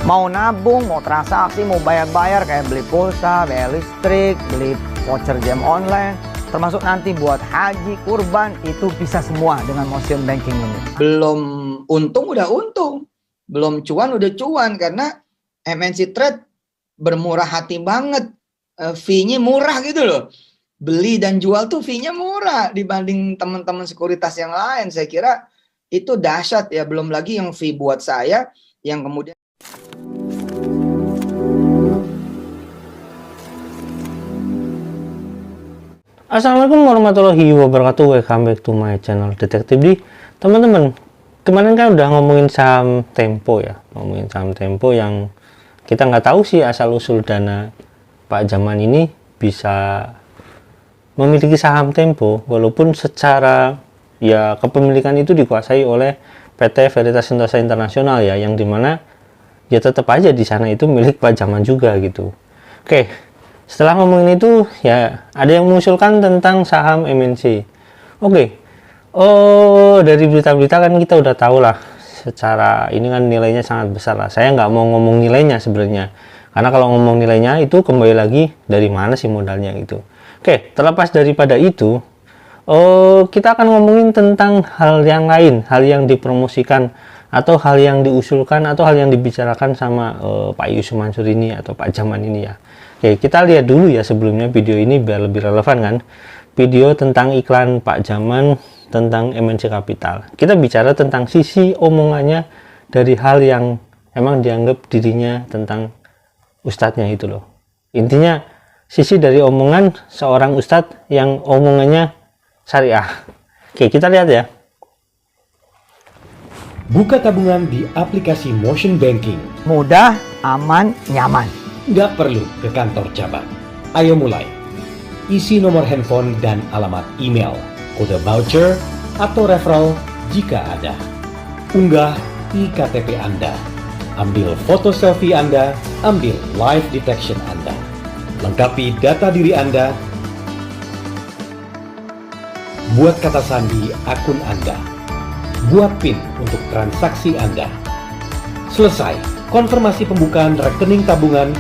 Mau nabung, mau transaksi, mau bayar-bayar kayak beli pulsa, bayar listrik, beli voucher game online, termasuk nanti buat haji, kurban, itu bisa semua dengan motion banking ini. Belum untung udah untung, belum cuan udah cuan, karena MNC Trade bermurah hati banget, fee-nya murah gitu loh. Beli dan jual tuh fee-nya murah dibanding teman-teman sekuritas yang lain. Saya kira itu dahsyat ya, belum lagi yang fee buat saya yang kemudian. Assalamualaikum warahmatullahi wabarakatuh. Welcome back to my channel Detektif D. Teman-teman, kemarin kan udah ngomongin saham Tempo ya, ngomongin saham Tempo yang kita nggak tahu sih asal usul dana Pak Jaman ini bisa memiliki saham Tempo, walaupun secara ya kepemilikan itu dikuasai oleh PT Veritas Sentosa Internasional ya, yang dimana ya tetap aja di sana itu milik Pak Jaman juga gitu. Oke, setelah ngomongin itu ya ada yang mengusulkan tentang saham MNC. Oke, dari berita-berita kan kita udah tahu lah, secara ini kan nilainya sangat besar lah. Saya nggak mau ngomong nilainya sebenarnya, karena kalau ngomong nilainya itu kembali lagi dari mana sih modalnya gitu. Oke, terlepas daripada itu, kita akan ngomongin tentang hal yang lain, hal yang dipromosikan atau hal yang diusulkan atau hal yang dibicarakan sama Pak Yusuf Mansur ini atau Pak Jaman ini ya. Oke, kita lihat dulu ya sebelumnya video ini biar lebih relevan kan. Video tentang iklan Pak Jaman tentang MNC Capital. Kita bicara tentang sisi omongannya dari hal yang emang dianggap dirinya tentang ustadznya itu loh. Intinya sisi dari omongan seorang ustadz yang omongannya syariah. Oke, kita lihat ya. Buka tabungan di aplikasi Motion Banking. Mudah, aman, nyaman. Nggak perlu ke kantor cabang. Ayo mulai. Isi nomor handphone dan alamat email, kode voucher atau referral jika ada. Unggah iktp Anda. Ambil foto selfie Anda, ambil live detection Anda. Lengkapi data diri Anda. Buat kata sandi akun Anda. Buat PIN untuk transaksi Anda. Selesai, konfirmasi pembukaan rekening tabungan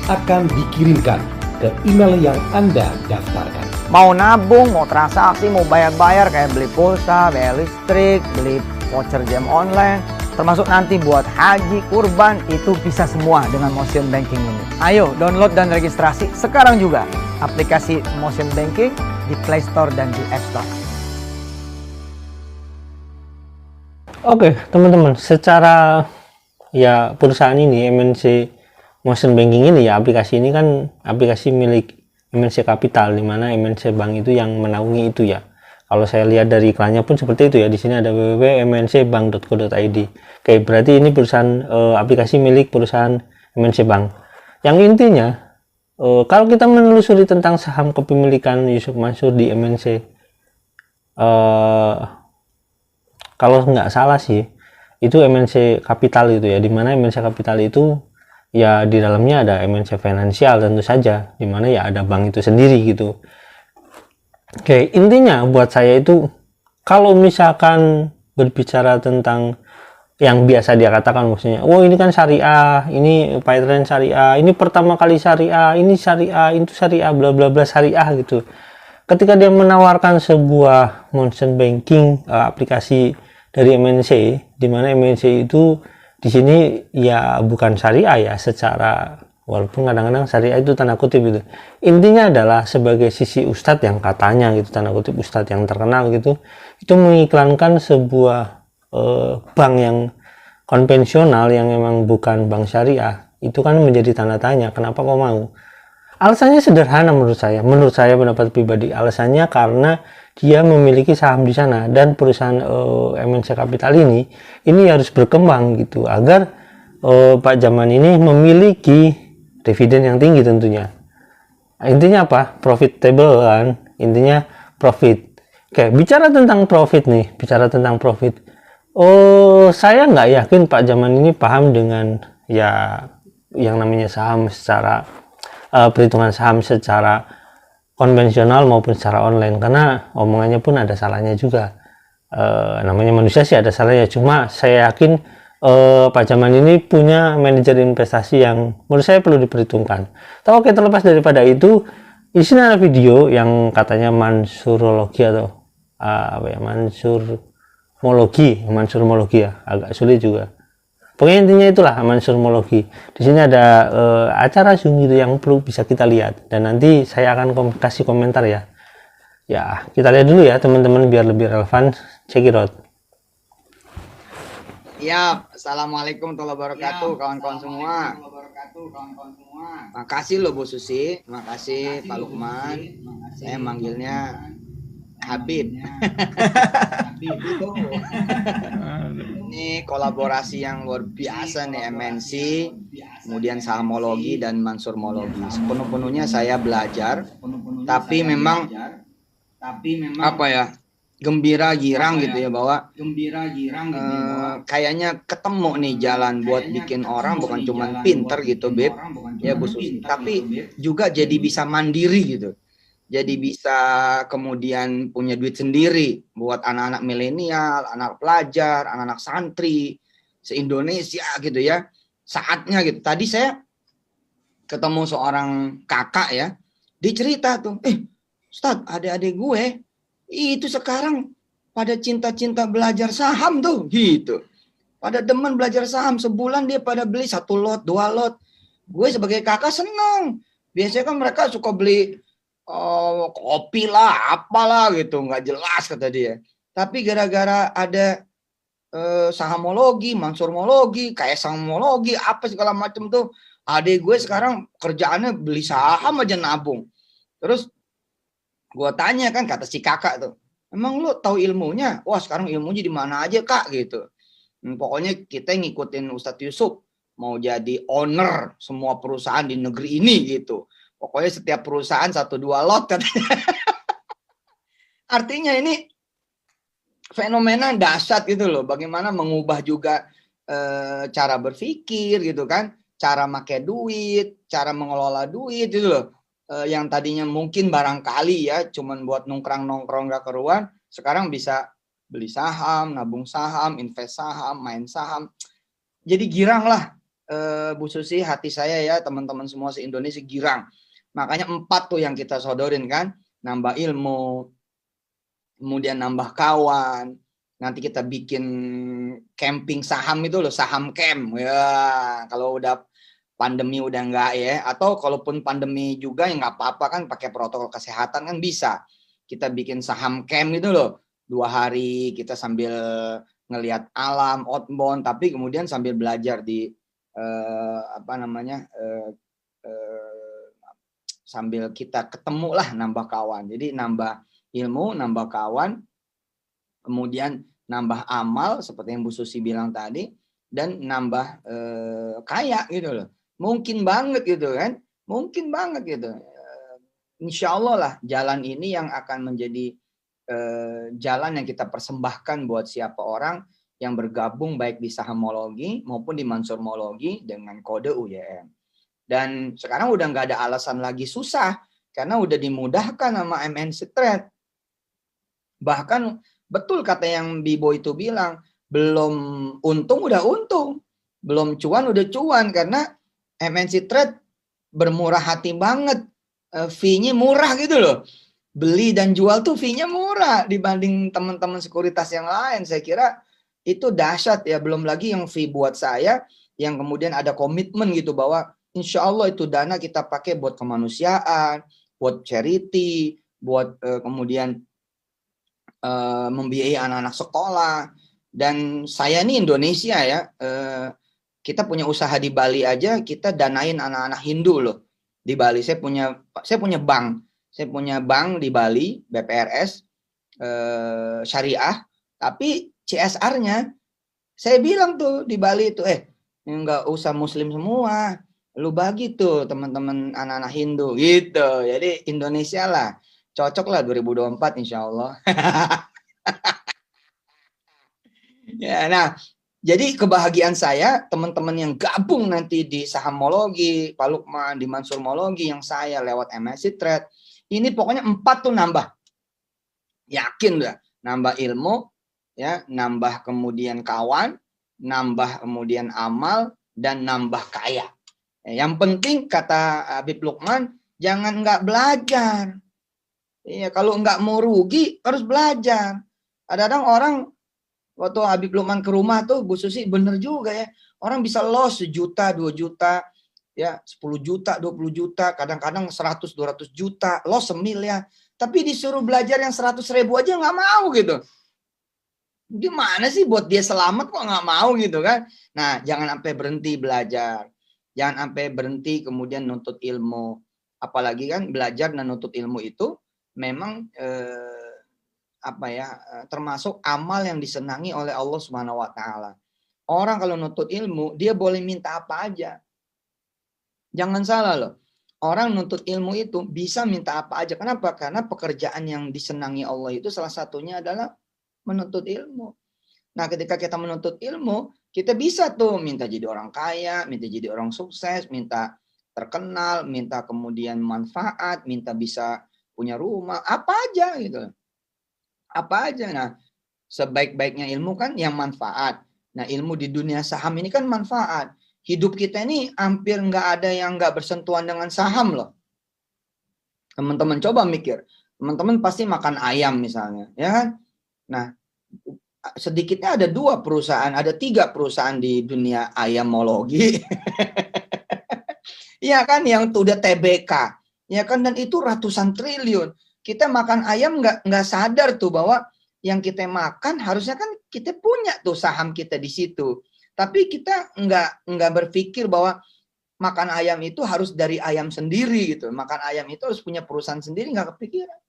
akan dikirimkan ke email yang Anda daftarkan. Mau nabung, mau transaksi, mau bayar-bayar kayak beli pulsa, bayar listrik, beli voucher game online, termasuk nanti buat haji, kurban, itu bisa semua dengan motion banking ini. Ayo download dan registrasi sekarang juga aplikasi motion banking di Play Store dan di App Store. Oke, teman-teman, secara ya perusahaan ini MNC Motion Banking ini ya, aplikasi ini kan aplikasi milik MNC Capital, di mana MNC Bank itu yang menaungi itu ya. Kalau saya lihat dari iklannya pun seperti itu ya. Di sini ada www.mncbank.co.id. Oke, berarti ini perusahaan aplikasi milik perusahaan MNC Bank. Yang intinya kalau kita menelusuri tentang saham kepemilikan Yusuf Mansur di MNC, kalau nggak salah sih itu MNC Capital itu ya, dimana MNC Capital itu ya di dalamnya ada MNC Financial tentu saja, dimana ya ada bank itu sendiri gitu. Oke, intinya buat saya itu kalau misalkan berbicara tentang yang biasa dia katakan, maksudnya oh ini kan syariah, ini Python syariah, ini pertama kali syariah, ini syariah, itu syariah, bla bla bla syariah gitu. Ketika dia menawarkan sebuah motion banking aplikasi dari MNC, di mana MNC itu di sini ya bukan syariah ya, secara walaupun kadang-kadang syariah itu tanda kutip gitu. Intinya adalah sebagai sisi ustadz yang katanya gitu, tanda kutip ustadz yang terkenal gitu, itu mengiklankan sebuah bank yang konvensional yang memang bukan bank syariah. Itu kan menjadi tanda tanya, kenapa kok mau? Alasannya sederhana menurut saya pendapat pribadi. Alasannya karena dia memiliki saham di sana, dan perusahaan MNC Capital ini harus berkembang gitu agar Pak Jaman ini memiliki dividen yang tinggi tentunya. Intinya apa? Profitable kan? Intinya profit. Oke, bicara tentang profit nih, saya nggak yakin Pak Jaman ini paham dengan ya yang namanya saham secara perhitungan saham secara konvensional maupun secara online, karena omongannya pun ada salahnya juga. Namanya manusia sih ada salahnya, cuma saya yakin Pak Jaman ini punya manajer investasi yang menurut saya perlu diperhitungkan. Tapi oke, terlepas daripada itu, di sini ada video yang katanya mansurologi atau apa ya, mansurmologi ya, agak sulit juga. Pokoknya intinya itulah mansurmologi. Di sini ada acara Zoom gitu yang perlu bisa kita lihat, dan nanti saya akan kasih komentar ya. Ya, kita lihat dulu ya teman-teman biar lebih relevan. Check it out. Ya, assalamualaikum warahmatullahi wabarakatuh, kawan-kawan semua. Makasih loh Bu Susi, makasih Pak Lukman. Saya manggilnya Habib. Ini kolaborasi yang luar biasa nih, MNC, kemudian sahamologi dan mansurmologi. Sepenuh-penuhnya saya belajar, tapi memang apa ya, gembira girang gitu ya, bahwa kayaknya ketemu nih jalan buat bikin orang bukan cuma pinter gitu, Beb, ya Bu Susi, tapi juga jadi bisa mandiri gitu. Jadi bisa kemudian punya duit sendiri buat anak-anak milenial, anak pelajar, anak-anak santri se-Indonesia gitu ya. Saatnya gitu. Tadi saya ketemu seorang kakak ya, dia cerita tuh, Ustadz, adik-adik gue itu sekarang pada cinta-cinta belajar saham tuh gitu. Pada demen belajar saham, sebulan dia pada beli 1 lot, 2 lot. Gue sebagai kakak seneng. Biasanya kan mereka suka beli kopi lah, apalah gitu, nggak jelas kata dia. Tapi gara-gara ada sahamologi, mansurmologi, kayak sahamologi, apa segala macam tuh, adik gue sekarang kerjaannya beli saham aja, nabung. Terus gue tanya kan, kata si kakak tuh, emang lu tahu ilmunya? Wah, sekarang ilmunya di mana aja kak gitu. Pokoknya kita ngikutin Ustadz Yusuf, mau jadi owner semua perusahaan di negeri ini gitu. Pokoknya setiap perusahaan 1-2 lot katanya. Artinya ini fenomena dahsyat gitu loh. Bagaimana mengubah juga cara berpikir gitu kan, cara pakai duit, cara mengelola duit gitu loh. Yang tadinya mungkin barangkali ya cuman buat nongkrong-nongkrong gak keruan, sekarang bisa beli saham, nabung saham, invest saham, main saham. Jadi girang lah Bu Susi, hati saya ya, teman-teman semua se-Indonesia girang. Makanya 4 tuh yang kita sodorin kan, nambah ilmu, kemudian nambah kawan. Nanti kita bikin camping saham itu loh, saham camp ya. Kalau udah pandemi udah enggak ya, atau kalaupun pandemi juga ya nggak apa-apa kan, pakai protokol kesehatan kan bisa. Kita bikin saham camp itu loh, 2 hari kita sambil ngelihat alam, outbound, tapi kemudian sambil belajar di sambil kita ketemu lah, nambah kawan. Jadi nambah ilmu, nambah kawan, kemudian nambah amal seperti yang Bu Susi bilang tadi, dan nambah kaya gitu loh. Mungkin banget gitu kan, mungkin banget gitu. Insya Allah lah jalan ini yang akan menjadi jalan yang kita persembahkan buat siapa orang yang bergabung baik di sahamologi maupun di mansurmologi dengan kode UYM. Dan sekarang udah nggak ada alasan lagi susah, karena udah dimudahkan sama MNC Trade. Bahkan betul kata yang Bibo itu bilang, belum untung udah untung, belum cuan udah cuan, karena MNC Trade bermurah hati banget, fee-nya murah gitu loh. Beli dan jual tuh fee-nya murah dibanding teman-teman sekuritas yang lain. Saya kira itu dahsyat ya. Belum lagi yang fee buat saya, yang kemudian ada komitmen gitu bahwa insya Allah itu dana kita pakai buat kemanusiaan, buat charity, buat kemudian membiayai anak-anak sekolah. Dan saya nih Indonesia ya, kita punya usaha di Bali aja, kita danain anak-anak Hindu loh di Bali. Saya punya bank di Bali, BPRS syariah, tapi CSR-nya saya bilang tuh di Bali itu nggak usah muslim semua, lu bagi tuh teman-teman anak-anak Hindu gitu. Jadi Indonesia lah, cocok lah 2024 insya Allah. Ya, nah, jadi kebahagiaan saya teman-teman yang gabung nanti di sahamologi, Pak Lukman di mansurmologi, yang saya lewat MNC Trade, ini pokoknya 4 tuh nambah. Yakin udah, nambah ilmu, ya, nambah kemudian kawan, nambah kemudian amal, dan nambah kaya. Yang penting kata Habib Lukman, jangan nggak belajar. Iya, kalau nggak mau rugi harus belajar. Kadang-kadang orang waktu Habib Lukman ke rumah tuh, Bu Susi bener juga ya. Orang bisa loss 1 juta, 2 juta, ya 10 juta, 20 juta, kadang-kadang 100, 200 juta, loss semiliar. Tapi disuruh belajar yang 100.000 aja nggak mau gitu. Gimana sih buat dia selamat kok nggak mau gitu kan? Nah, jangan sampai berhenti belajar. Jangan sampai berhenti kemudian nuntut ilmu. Apalagi kan belajar dan nuntut ilmu itu memang termasuk amal yang disenangi oleh Allah Subhanahu wa taala. Orang kalau nuntut ilmu, dia boleh minta apa aja. Jangan salah loh. Orang nuntut ilmu itu bisa minta apa aja. Kenapa? Karena pekerjaan yang disenangi Allah itu salah satunya adalah menuntut ilmu. Nah, ketika kita menuntut ilmu, kita bisa tuh minta jadi orang kaya, minta jadi orang sukses, minta terkenal, minta kemudian manfaat, minta bisa punya rumah, apa aja gitu. Apa aja. Nah, sebaik-baiknya ilmu kan yang manfaat. Nah, ilmu di dunia saham ini kan manfaat. Hidup kita ini hampir nggak ada yang nggak bersentuhan dengan saham loh. Teman-teman coba mikir. Teman-teman pasti makan ayam misalnya, ya kan? Nah, sedikitnya ada 2 perusahaan, ada 3 perusahaan di dunia ayamologi. Iya kan, yang tuh udah TBK. Ya kan, dan itu ratusan triliun. Kita makan ayam nggak sadar tuh bahwa yang kita makan harusnya kan kita punya tuh saham kita di situ. Tapi kita nggak berpikir bahwa makan ayam itu harus dari ayam sendiri gitu. Makan ayam itu harus punya perusahaan sendiri, nggak kepikiran.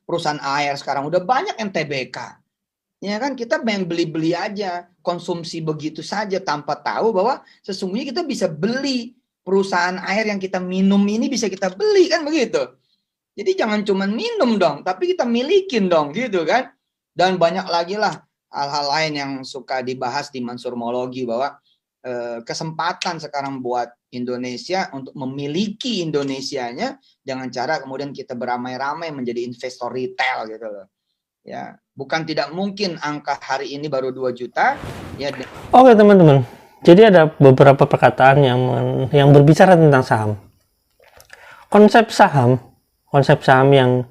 Perusahaan air sekarang udah banyak yang TBK. Ya kan, kita main beli-beli aja, konsumsi begitu saja tanpa tahu bahwa sesungguhnya kita bisa beli perusahaan air yang kita minum ini, bisa kita beli kan begitu. Jadi jangan cuma minum dong, tapi kita milikin dong gitu kan. Dan banyak lagi lah hal-hal lain yang suka dibahas di Mansurmologi bahwa kesempatan sekarang buat Indonesia untuk memiliki Indonesianya dengan cara kemudian kita beramai-ramai menjadi investor retail gitu loh. Ya, bukan tidak mungkin angka hari ini baru 2 juta ya. Oke teman-teman, jadi ada beberapa perkataan yang berbicara tentang saham. Konsep saham yang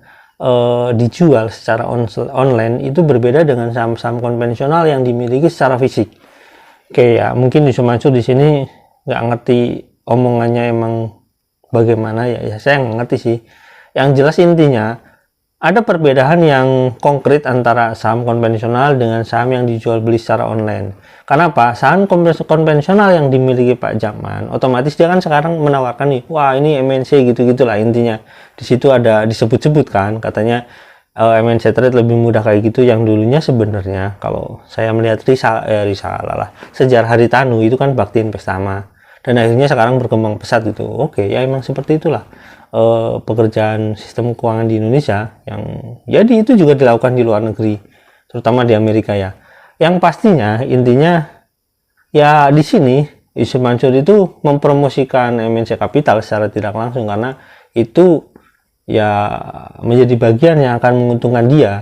dijual secara online itu berbeda dengan saham-saham konvensional yang dimiliki secara fisik. Oke ya, mungkin Yusuf Mansur di sini nggak ngerti omongannya emang bagaimana ya saya nggak ngerti sih. Yang jelas intinya ada perbedaan yang konkret antara saham konvensional dengan saham yang dijual beli secara online. Kenapa? Saham konvensional yang dimiliki Pak Jaman, otomatis dia kan sekarang menawarkan nih, wah ini MNC gitu-gitulah intinya. Di situ ada disebut-sebut kan, katanya MNC Trade lebih mudah kayak gitu. Yang dulunya sebenarnya kalau saya melihat risalah sejarah Haritanu itu kan Bakti Investama, dan akhirnya sekarang berkembang pesat gitu. Oke ya, emang seperti itulah pekerjaan sistem keuangan di Indonesia, yang jadi itu juga dilakukan di luar negeri, terutama di Amerika ya. Yang pastinya intinya ya di sini Yusuf Mansur itu mempromosikan MNC Capital secara tidak langsung, karena itu ya menjadi bagian yang akan menguntungkan dia.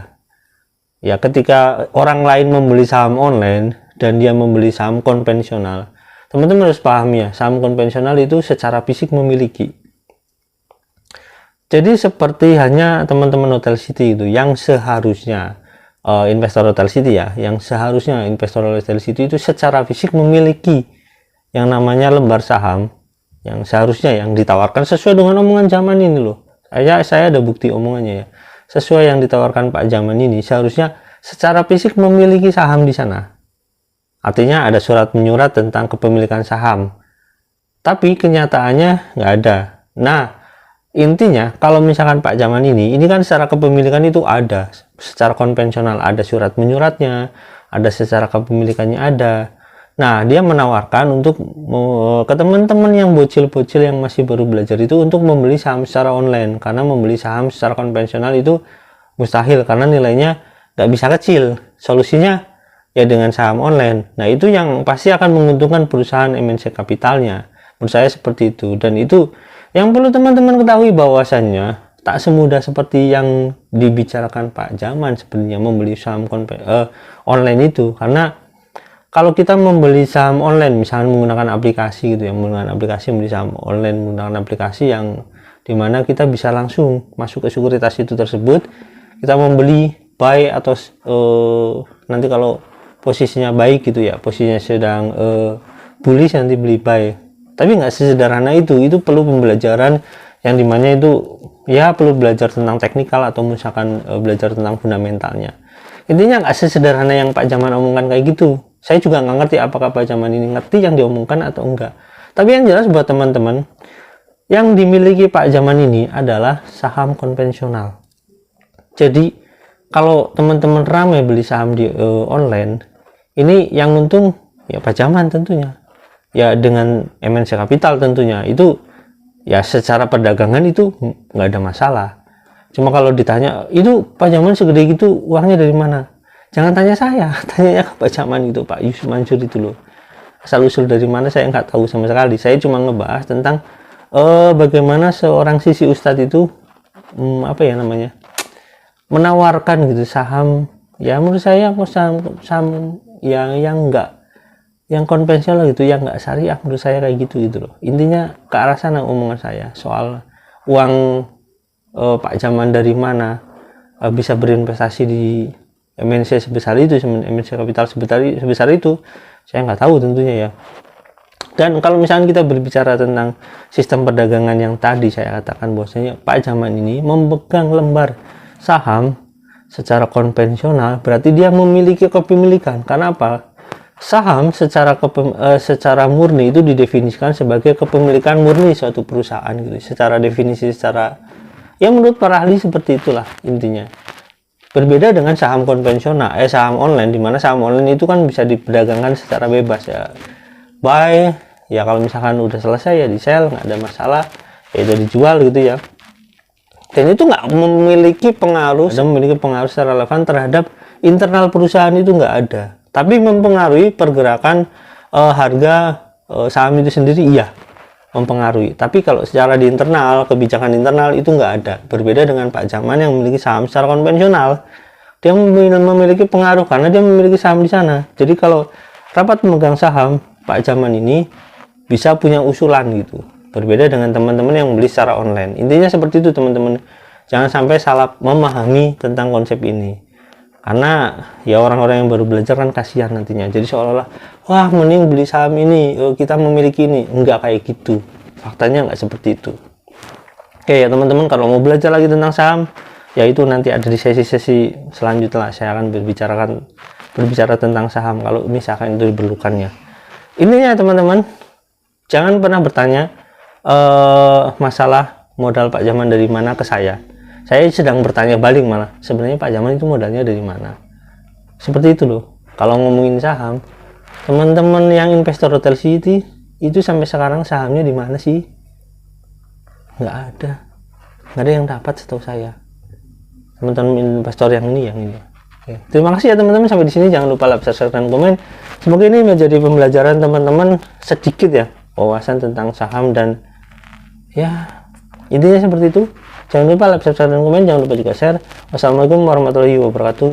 Ya ketika orang lain membeli saham online dan dia membeli saham konvensional, teman-teman harus pahami ya, saham konvensional itu secara fisik memiliki. Jadi seperti hanya teman-teman Hotel City itu yang seharusnya investor Hotel City ya, yang seharusnya investor Hotel City itu secara fisik memiliki yang namanya lembar saham yang seharusnya yang ditawarkan sesuai dengan omongan zaman ini loh. Saya ada bukti omongannya ya. Sesuai yang ditawarkan Pak Jaman ini, seharusnya secara fisik memiliki saham di sana. Artinya ada surat menyurat tentang kepemilikan saham. Tapi kenyataannya nggak ada. Nah, intinya kalau misalkan Pak Jaman ini kan secara kepemilikan itu ada. Secara konvensional ada surat menyuratnya, ada secara kepemilikannya ada. Nah, dia menawarkan untuk ke teman-teman yang bocil-bocil yang masih baru belajar itu untuk membeli saham secara online, karena membeli saham secara konvensional itu mustahil karena nilainya nggak bisa kecil. Solusinya ya dengan saham online. Nah, itu yang pasti akan menguntungkan perusahaan MNC Capitalnya. Menurut saya seperti itu, dan itu yang perlu teman-teman ketahui bahwasannya tak semudah seperti yang dibicarakan Pak Jaman sebenarnya membeli saham online itu, karena kalau kita membeli saham online, misalnya menggunakan aplikasi gitu ya, menggunakan aplikasi membeli saham online, menggunakan aplikasi yang dimana kita bisa langsung masuk ke sekuritas itu tersebut, kita membeli buy atau nanti kalau posisinya baik gitu ya, posisinya sedang bullish nanti beli buy. Tapi nggak sesederhana itu perlu pembelajaran yang dimana itu ya perlu belajar tentang teknikal atau misalkan belajar tentang fundamentalnya. Intinya nggak sesederhana yang Pak Jaman omongkan kayak gitu. Saya juga nggak ngerti apakah Pak Jaman ini ngerti yang diomongkan atau enggak. Tapi yang jelas buat teman-teman, yang dimiliki Pak Jaman ini adalah saham konvensional. Jadi kalau teman-teman ramai beli saham di online, ini yang untung ya Pak Jaman tentunya. Ya dengan MNC Capital tentunya. Itu ya secara perdagangan itu nggak ada masalah. Cuma kalau ditanya, itu Pak Jaman segede gitu uangnya dari mana? Jangan tanya saya, tanya ke Pak Jaman itu, Pak Yusuf Mansur itu loh. Asal-usul dari mana saya nggak tahu sama sekali. Saya cuma ngebahas tentang bagaimana seorang sisi ustadz itu apa ya namanya, menawarkan gitu saham. Ya menurut saya saham yang enggak, yang konvensional gitu, yang nggak syariah, menurut saya kayak gitu loh. Intinya ke arah sana omongan saya soal uang Pak Jaman dari mana bisa berinvestasi di MNC sebesar itu, MNC Capital sebesar itu, saya nggak tahu tentunya ya. Dan kalau misalnya kita berbicara tentang sistem perdagangan yang tadi saya katakan bahwasanya Pak Jaman ini memegang lembar saham secara konvensional, berarti dia memiliki kepemilikan. Karena apa? Saham secara murni itu didefinisikan sebagai kepemilikan murni suatu perusahaan gitu. Secara definisi, ya menurut para ahli seperti itulah intinya. Berbeda dengan saham konvensional, saham online, di mana saham online itu kan bisa diperdagangkan secara bebas ya. Buy, ya kalau misalkan udah selesai ya di sell, nggak ada masalah, ya udah dijual gitu ya. Dan itu nggak memiliki pengaruh secara relevan terhadap internal perusahaan, itu nggak ada. Tapi mempengaruhi pergerakan harga saham itu sendiri, iya mempengaruhi. Tapi kalau secara di internal, kebijakan internal itu nggak ada. Berbeda dengan Pak Jaman yang memiliki saham secara konvensional, dia memiliki pengaruh karena dia memiliki saham di sana. Jadi kalau rapat memegang saham, Pak Jaman ini bisa punya usulan gitu. Berbeda dengan teman-teman yang beli secara online. Intinya seperti itu teman-teman. Jangan sampai salah memahami tentang konsep ini. Karena ya orang-orang yang baru belajar kan kasihan nantinya. Jadi seolah-olah, wah mending beli saham ini, kita memiliki ini. Enggak kayak gitu. Faktanya nggak seperti itu. Oke ya teman-teman, kalau mau belajar lagi tentang saham, ya itu nanti ada di sesi-sesi selanjutnya. Saya akan berbicara tentang saham kalau misalkan itu diperlukannya. Intinya teman-teman, jangan pernah bertanya masalah modal Pak Jaman dari mana ke saya. Saya sedang bertanya balik malah, sebenarnya Pak Jaman itu modalnya dari mana? Seperti itu loh. Kalau ngomongin saham, teman-teman yang investor Hotel City itu sampai sekarang sahamnya di mana sih? Nggak ada yang dapat setahu saya. Teman-teman investor yang ini. Oke. Terima kasih ya teman-teman, sampai di sini. Jangan lupa like, subscribe, dan komen. Semoga ini menjadi pembelajaran teman-teman sedikit ya, wawasan tentang saham, dan ya intinya seperti itu. Jangan lupa like, subscribe, dan komen. Jangan lupa juga share. Wassalamualaikum warahmatullahi wabarakatuh.